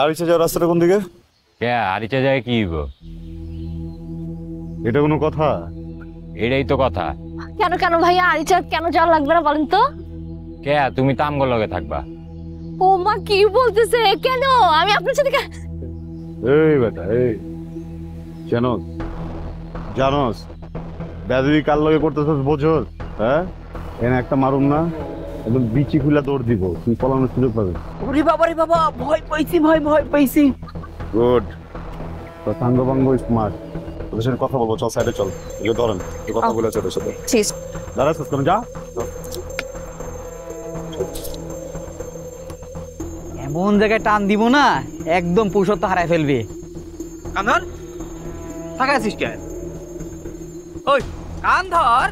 আরিচা যাওয়ার রাস্তাটা কোন দিকে? কে আরিচা যায় কি হইব? এটা কোনো কথা? এটাই তো কথা। কেন কেন ভাইয়া আরিচা কেন যাওয়া লাগবে না বলেন তো? কে তুমি তো আমগো লগে থাকবা। ও মা কি বলতেছে? কেন আমি আপনার সাথে এই বেটা এই জানোস জানোস বেদবি কার লগে করতেছস বোঝস? হ্যাঁ এনে একটা মারুম না একদম বিচি খুলা দৌড় দিব, তুই পলানোর সুযোগ পাবি। ওরে বাবা রে বাবা, ভয় পাইছি ভয় পাইছি। গুড, তো সাঙ্গ বাঙ্গ স্মার্ট। তোদের সাথে কথা বলবো, চল সাইডে চল। এগুলো ধরেন কথা বলে চলে সাথে ঠিক দাঁড়াচ্ছিস কেন? যা এমন জায়গায় টান দিব না একদম পুরুষত্ব হারায় ফেলবে। কান ধর, টাকা আছিস কে? ওই কান ধর,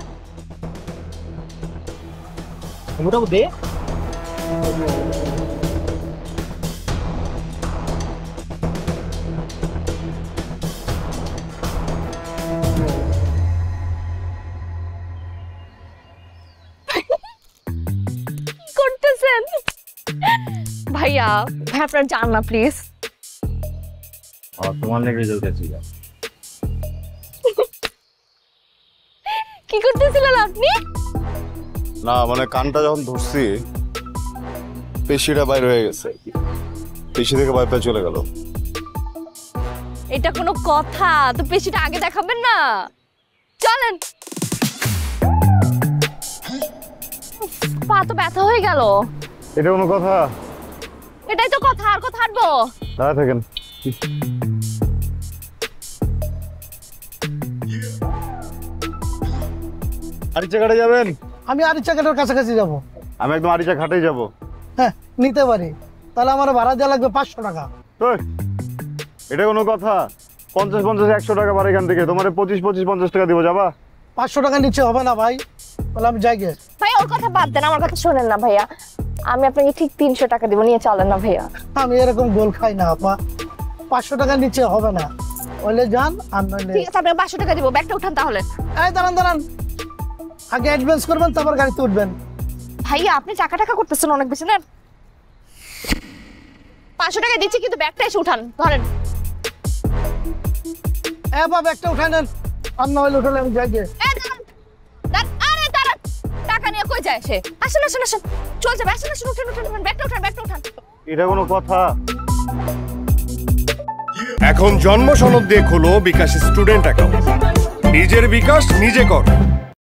মোটামুটি দে। করতেছেন ভাইয়া? ভাই আপনার যান না প্লিজ। তোমার লেগে জ্বলতেছি। কি করতেছিলেন আপনি? না মানে কানটা যখন ধরছি পেশিটা বাইরে হয়ে গেছে, পেশি থেকে বাইরে চলে গেল। এটা কোনো কথা? তো পেশিটা আগে দেখাবেন না। চলেন। পা তো ব্যথা হয়ে গেল। এটা কোনো কথা? এটাই তো কথা, আর কথা হাঁটবো। দাঁড়া থাকেন। আরিচা ঘাটে যাবেন? আমি আরিচা ঘাটের কাছাকাছি যাব। আমি একদম আরিচা ঘাটেই যাব। হ্যাঁ নিতে পারি, তাহলে আমার ভাড়া দেওয়া লাগবে 500 টাকা। এটা কোনো কথা? 50-50 100 টাকা ভাড়া এখান থেকে, তোমার 25-50 টাকা দিব, যাবা? 500 টাকা নিচে হবে না ভাই, তাহলে আমি যাই গে। ভাই ওর কথা বাদ দেন, আমার কথা শোনেন না ভাইয়া। আমি আপনাকে ঠিক 300 টাকা দিব, নিয়ে চলেন না ভাইয়া। আমি এরকম গোল খাই না আপা, 500 টাকা নিচে হবে না। ওইলে যান আর নইলে ঠিক আছে, আপনাকে 500 টাকা দিব, ব্যাগটা উঠান তাহলে। এই দাঁড়ান, আগে অ্যাডভান্স করবেন তারপর গাড়িতে উঠবেন। ভাইয়া আপনি টাকা টাকা করতেছেন অনেক বেশি না। 500 টাকা দিচ্ছি, কিন্তু ব্যাগটা এসে উঠান, ধরেন। বাবা একটা উঠাই নেন, আর নইলে উঠালে আমি যাই গে। আরে দাঁড়ান, টাকা নিয়ে কই যায় সে? আসেন আসেন আসেন, চল যাবে, আসেন আসেন, উঠেন, ব্যাগটা উঠান। এটা কোনো কথা? এখন জন্ম সনদ দিয়ে খোলো বিকাশ স্টুডেন্ট অ্যাকাউন্ট। নিজের বিকাশ নিজে কর।